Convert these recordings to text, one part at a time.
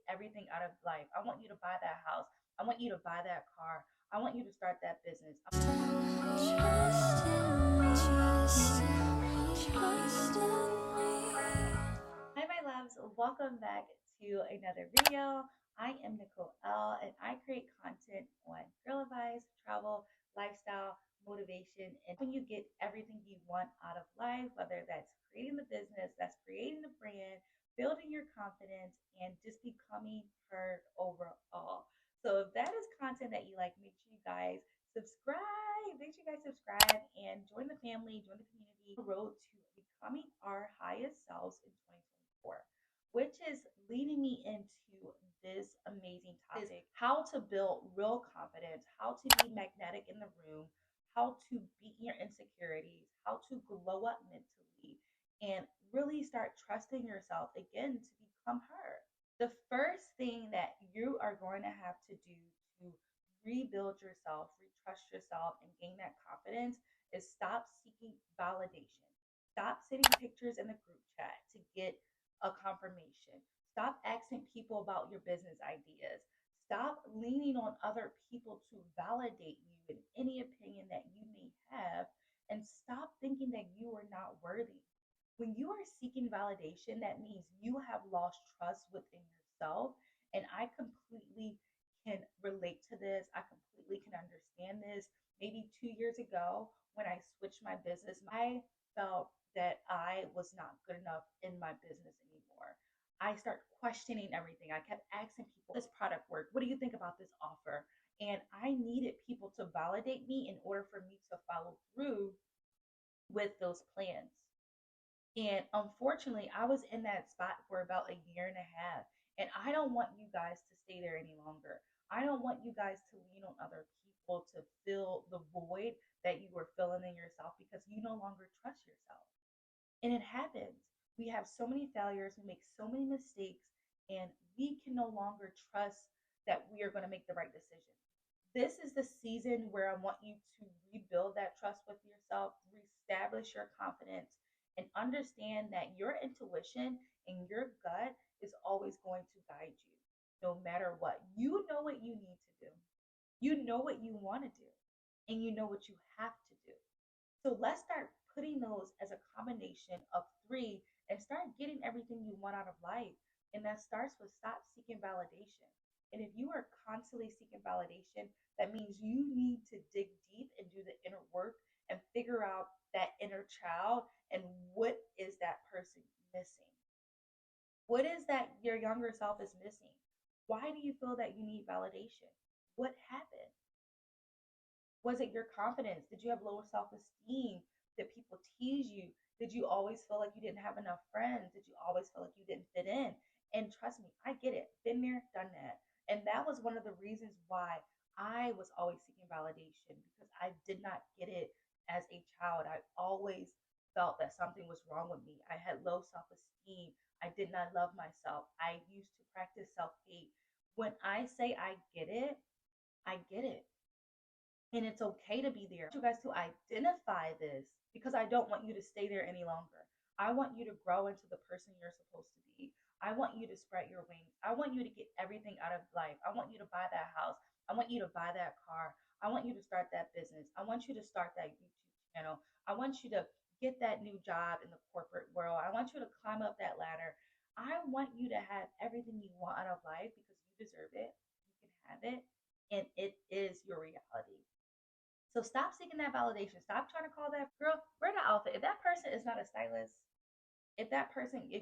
everything out of life. I want you to buy that house. I want you to buy that car. I want you to start that business. Hi, my loves. Welcome back to another video. I am Nicole L, and I create content on girl advice, travel, lifestyle, motivation, and when you get everything you want out of life, whether that's creating the business, that's creating the brand, building your confidence, and just becoming heard overall. So if that is content that you like, make sure you guys subscribe. Make sure you guys subscribe and join the family, join the community. Road to becoming our highest selves in 2024, which is leading me into this amazing topic: how to build real confidence, how to be magnetic in the room, how to beat your insecurities, how to glow up mentally, and really start trusting yourself again to become her. The first thing that you are going to have to do to rebuild yourself, retrust yourself, and gain that confidence is stop seeking validation. Stop sending pictures in the group chat to get a confirmation. Stop asking people about your business ideas. Stop leaning on other people to validate you in any opinion that you may have. And stop thinking that you are not worthy. When you are seeking validation, that means you have lost trust within yourself. And I completely can relate to this. I completely can understand this. Maybe 2 years ago, when I switched my business, I felt that I was not good enough in my business anymore. I started questioning everything. I kept asking people, this product work? What do you think about this offer? And I needed people to validate me in order for me to follow through with those plans. And unfortunately, I was in that spot for about a year and a half. And I don't want you guys to stay there any longer. I don't want you guys to lean on other people to fill the void that you were filling in yourself because you no longer trust yourself. And it happens. We have so many failures, we make so many mistakes, and we can no longer trust that we are going to make the right decision. This is the season where I want you to rebuild that trust with yourself, reestablish your confidence, and understand that your intuition and your gut is always going to guide you no matter what. You know what you need to do, you know what you want to do, and you know what you have to do. So let's start putting those as a combination of three and start getting everything you want out of life. And that starts with stop seeking validation. And if you are constantly seeking validation, that means you need to dig deep and do the inner work and figure out that inner child and what is that person missing? What is that your younger self is missing? Why do you feel that you need validation? What happened? Was it your confidence? Did you have low self esteem? Did people tease you? Did you always feel like you didn't have enough friends? Did you always feel like you didn't fit in? And trust me, I get it. Been there, done that. And that was one of the reasons why I was always seeking validation because I did not get it as a child. I always felt that something was wrong with me. I had low self esteem. I did not love myself. I used to practice self hate. When I say I get it. And it's okay to be there. I want you guys to identify this because I don't want you to stay there any longer. I want you to grow into the person you're supposed to be. I want you to spread your wings. I want you to get everything out of life. I want you to buy that house. I want you to buy that car. I want you to start that business. I want you to start that YouTube channel. I want you to get that new job in the corporate world. I want you to climb up that ladder. I want you to have everything you want out of life because you deserve it. You can have it, and it is your reality. So stop seeking that validation. Stop trying to call that girl, wear the outfit. If that person is not a stylist, if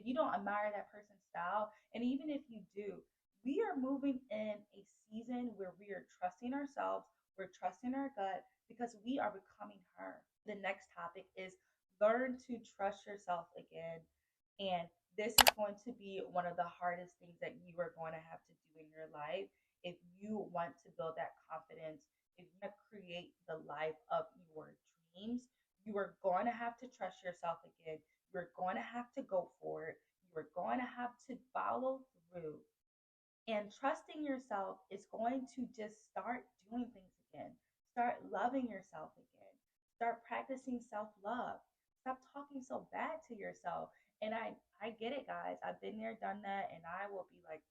you don't admire that person's style, and even if you do, we are moving in a season where we are trusting ourselves, we're trusting our gut because we are becoming her. The next topic is learn to trust yourself again. And this is going to be one of the hardest things that you are going to have to do in your life if you want to build that confidence, if you want to create the life of your dreams. You are going to have to trust yourself again. You're going to have to go for it. You're going to have to follow through. And trusting yourself is going to just start doing things again. Start loving yourself again. Start practicing self love. Stop talking so bad to yourself. And I get it, guys. I've been there, done that, and I will be like,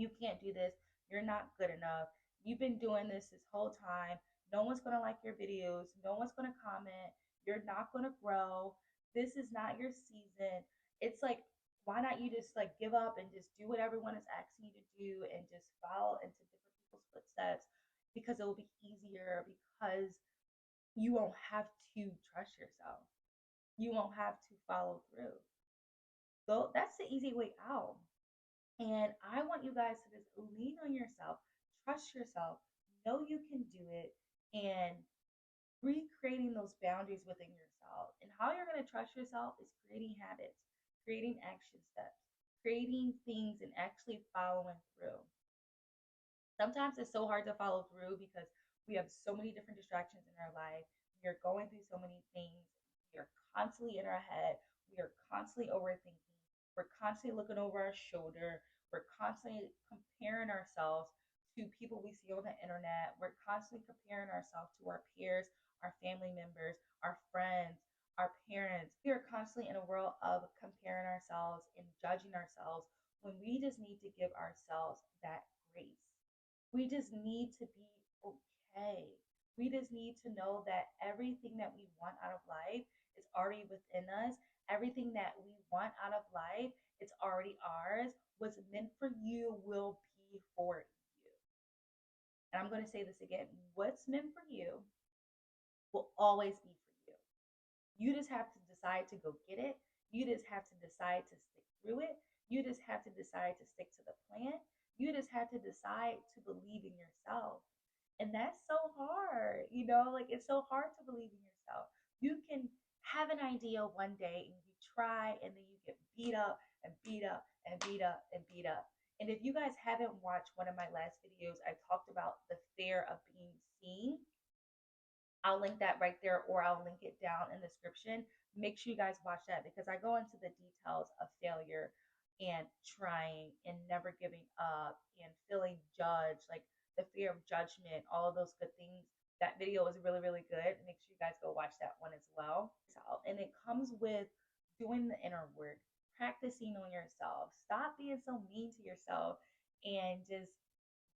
You can't do this. You're not good enough. You've been doing this whole time. No one's going to like your videos. No one's going to comment. You're not going to grow. This is not your season. It's like, why not you just like give up and just do what everyone is asking you to do and just follow into different people's footsteps because it will be easier because you won't have to trust yourself. You won't have to follow through. So that's the easy way out. And I want you guys to just lean on yourself, trust yourself, know you can do it, and recreating those boundaries within yourself. And how you're going to trust yourself is creating habits, creating action steps, creating things, and actually following through. Sometimes it's so hard to follow through because we have so many different distractions in our life. We are going through so many things. We are constantly in our head. We are constantly overthinking. We're constantly looking over our shoulder. We're constantly comparing ourselves to people we see on the internet. We're constantly comparing ourselves to our peers, our family members, our friends, our parents. We are constantly in a world of comparing ourselves and judging ourselves when we just need to give ourselves that grace. We just need to be okay. We just need to know that everything that we want out of life is already within us. Everything that we want out of life, it's already ours. What's meant for you will be for you. And I'm going to say this again, what's meant for you will always be for you. You just have to decide to go get it. You just have to decide to stick through it. You just have to decide to stick to the plan. You just have to decide to believe in yourself. And that's so hard, like it's so hard to believe in yourself. You can have an idea one day and you try, and then you get beat up and beat up and beat up and beat up. And if you guys haven't watched one of my last videos, I talked about the fear of being seen. I'll link that right there, or I'll link it down in the description. Make sure you guys watch that because I go into the details of failure and trying and never giving up and feeling judged, like the fear of judgment, all of those good things. That video is really, really good. Make sure you guys go watch that one as well. And it comes with doing the inner work, practicing on yourself. Stop being so mean to yourself and just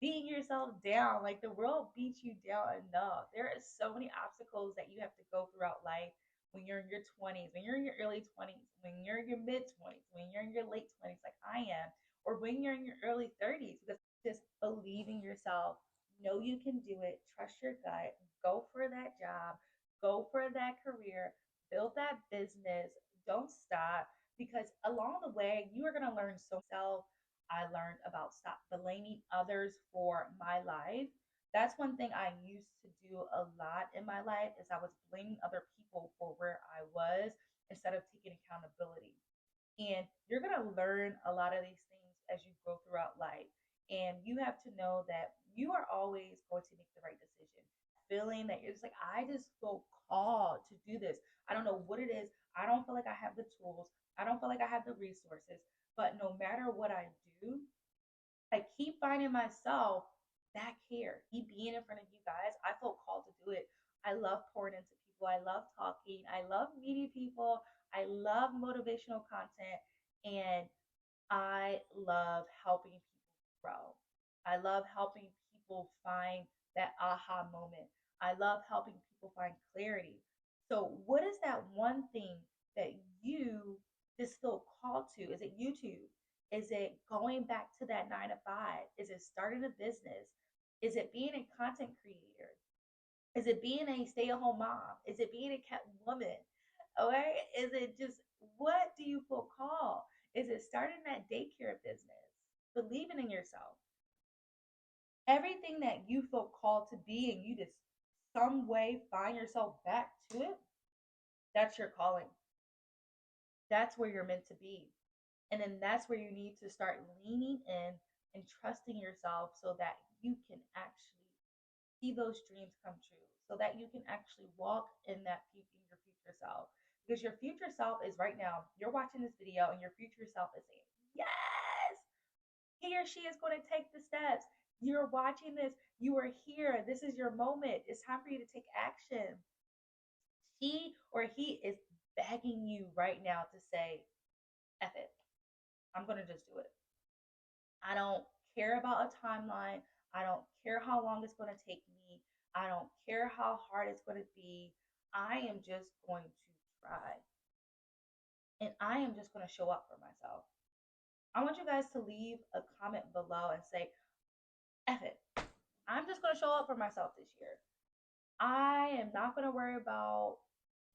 beating yourself down. Like the world beats you down enough. There are so many obstacles that you have to go throughout life when you're in your 20s, when you're in your early 20s, when you're in your mid 20s, when you're in your late 20s, like I am, or when you're in your early 30s. Because just believe in yourself, know you can do it, trust your gut, go for that job, go for that career, build that business, don't stop. Because along the way, you are going to learn so much. I learned about stop blaming others for my life. That's one thing I used to do a lot in my life is I was blaming other people for where I was instead of taking accountability. And you're going to learn a lot of these things as you go throughout life. And you have to know that you are always going to make the right decision. Feeling that you're just like, I just feel called to do this. I don't know what it is. I don't feel like I have the tools. I don't feel like I have the resources. But no matter what I do, I keep finding myself back here, keep being in front of you guys. I feel called to do it. I love pouring into people. I love talking. I love meeting people. I love motivational content. And I love helping people grow. I love helping people find that aha moment. I love helping people find clarity. So, what is that one thing that you just feel called to? Is it YouTube? Is it going back to that 9 to 5? Is it starting a business? Is it being a content creator? Is it being a stay at home mom? Is it being a cat woman? Okay. Is it just what do you feel called? Is it starting that daycare business? Believing in yourself. Everything that you feel called to be and you just some way find yourself back to it, that's your calling. That's where you're meant to be. And then that's where you need to start leaning in and trusting yourself so that you can actually see those dreams come true, so that you can actually walk in in your future self. Because your future self is right now, you're watching this video and your future self is saying, yes, he or she is going to take the steps. You're watching this, you are here. This is your moment. It's time for you to take action. She or he is begging you right now to say, F it. I'm going to just do it. I don't care about a timeline. I don't care how long it's going to take me. I don't care how hard it's going to be. I am just going to try. And I am just going to show up for myself. I want you guys to leave a comment below and say, F it. I'm just going to show up for myself this year. I am not going to worry about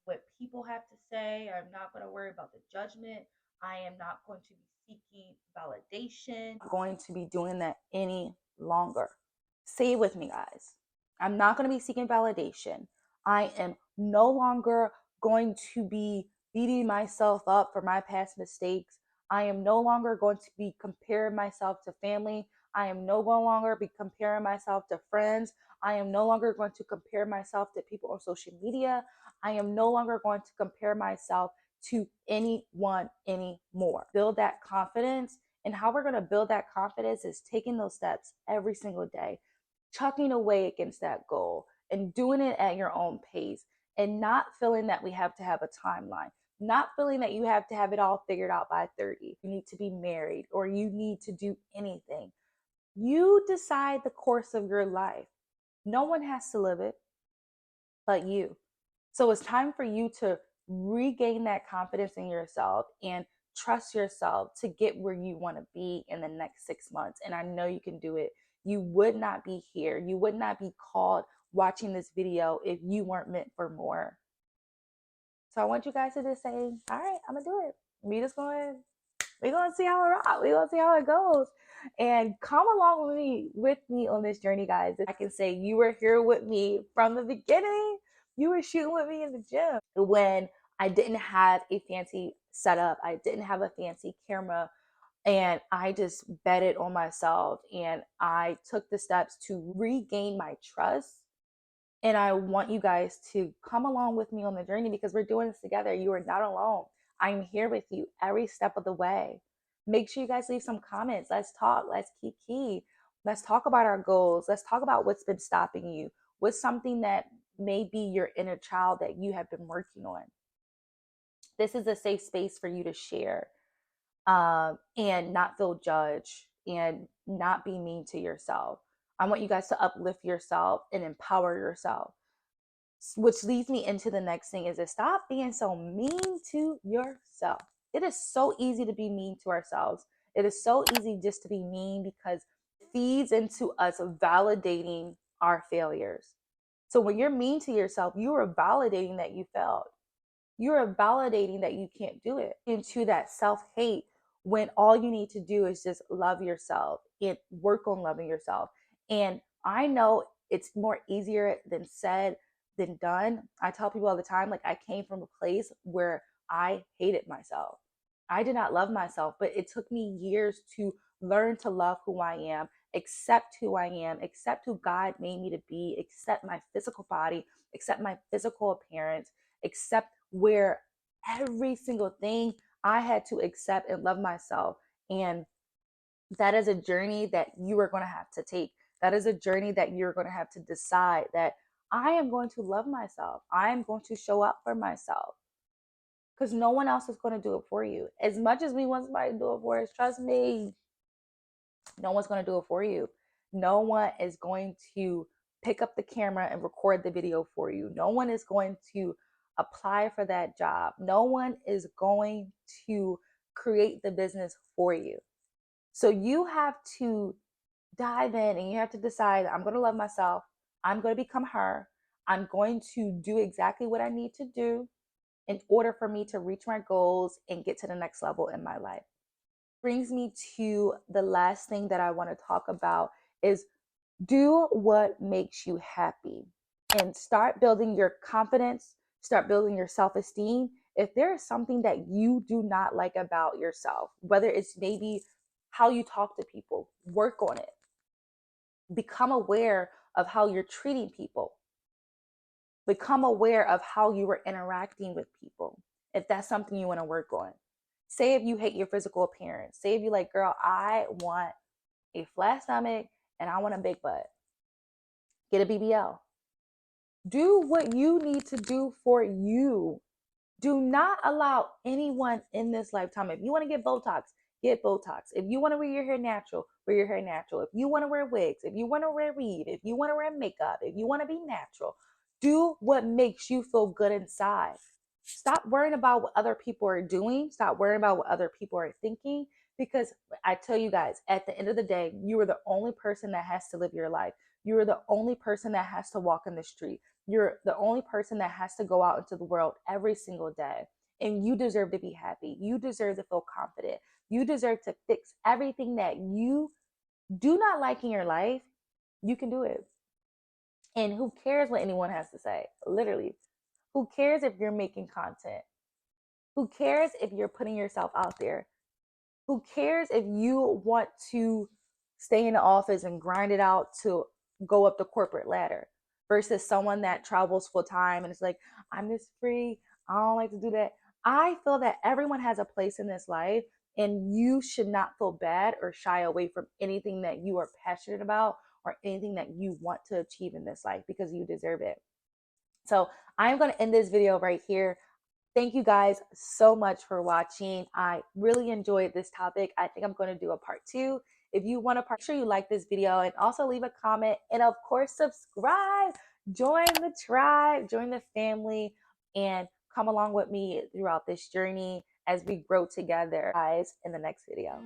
what people have to say. I'm not going to worry about the judgment. I am not going to be seeking validation. I'm going to be doing that any longer. Say it with me, guys. I'm not going to be seeking validation. I am no longer going to be beating myself up for my past mistakes. I am no longer going to be comparing myself to family. I am no longer be comparing myself to friends. I am no longer going to compare myself to people on social media. I am no longer going to compare myself to anyone anymore. Build that confidence. And how we're going to build that confidence is taking those steps every single day, chucking away against that goal and doing it at your own pace, and not feeling that we have to have a timeline, not feeling that you have to have it all figured out by 30. You need to be married or you need to do anything. You decide the course of your life. No one has to live it but you. So it's time for you to regain that confidence in yourself and trust yourself to get where you want to be in the next 6 months. And I know you can do it. You would not be here. You would not be called watching this video if you weren't meant for more. So I want you guys to just say, all right, I'm going to do it. We're going to see how it rocks. We're going to see how it goes. And come along with me on this journey, guys. I can say you were here with me from the beginning. You were shooting with me in the gym when I didn't have a fancy setup. I didn't have a fancy camera. And I just betted on myself. And I took the steps to regain my trust. And I want you guys to come along with me on the journey because we're doing this together. You are not alone. I'm here with you every step of the way. Make sure you guys leave some comments. Let's talk. Let's key. Let's talk about our goals. Let's talk about what's been stopping you. What's something that may be your inner child that you have been working on. This is a safe space for you to share and not feel judged and not be mean to yourself. I want you guys to uplift yourself and empower yourself. Which leads me into the next thing is to stop being so mean to yourself. It is so easy to be mean to ourselves. It is so easy just to be mean because it feeds into us validating our failures. So when you're mean to yourself, you are validating that you failed. You're validating that you can't do it. Into that self-hate when all you need to do is just love yourself and work on loving yourself. And I know it's more easier than said than done. I tell people all the time, like I came from a place where I hated myself. I did not love myself, but it took me years to learn to love who I am, accept who I am, accept who God made me to be, accept my physical body, accept my physical appearance, accept where every single thing I had to accept and love myself. And that is a journey that you are going to have to take. That is a journey that you're going to have to decide that I am going to love myself. I am going to show up for myself because no one else is going to do it for you. As much as we want somebody to do it for us, trust me, no one's going to do it for you. No one is going to pick up the camera and record the video for you. No one is going to apply for that job. No one is going to create the business for you. So you have to dive in and you have to decide, I'm going to love myself. I'm going to become her. I'm going to do exactly what I need to do in order for me to reach my goals and get to the next level in my life. Brings me to the last thing that I want to talk about is do what makes you happy and start building your confidence, start building your self-esteem. If there is something that you do not like about yourself, whether it's maybe how you talk to people, work on it. Become aware of how you're treating people. Become aware of how you are interacting with people. If that's something you want to work on. Say if you hate your physical appearance. Say if you're like, girl, I want a flat stomach and I want a big butt. Get a BBL. Do what you need to do for you. Do not allow anyone in this lifetime. If you want to get Botox, get Botox. If you want to wear your hair natural, wear your hair natural. If you want to wear wigs, if you want to wear weave, if you want to wear makeup, if you want to be natural, do what makes you feel good inside. Stop worrying about what other people are doing. Stop worrying about what other people are thinking. Because I tell you guys, at the end of the day, you are the only person that has to live your life. You are the only person that has to walk in the street. You're the only person that has to go out into the world every single day. And you deserve to be happy. You deserve to feel confident. You deserve to fix everything that you do not like in your life. You can do it. And who cares what anyone has to say? Literally. Who cares if you're making content? Who cares if you're putting yourself out there? Who cares if you want to stay in the office and grind it out to go up the corporate ladder versus someone that travels full time and it's like, I'm just free. I don't like to do that. I feel that everyone has a place in this life and you should not feel bad or shy away from anything that you are passionate about or anything that you want to achieve in this life because you deserve it. So I'm going to end this video right here. Thank you guys so much for watching. I really enjoyed this topic. I think I'm going to do a part 2. If you want to make sure you like this video and also leave a comment and of course subscribe. Join the tribe, join the family, and come along with me throughout this journey as we grow together, guys, in the next video.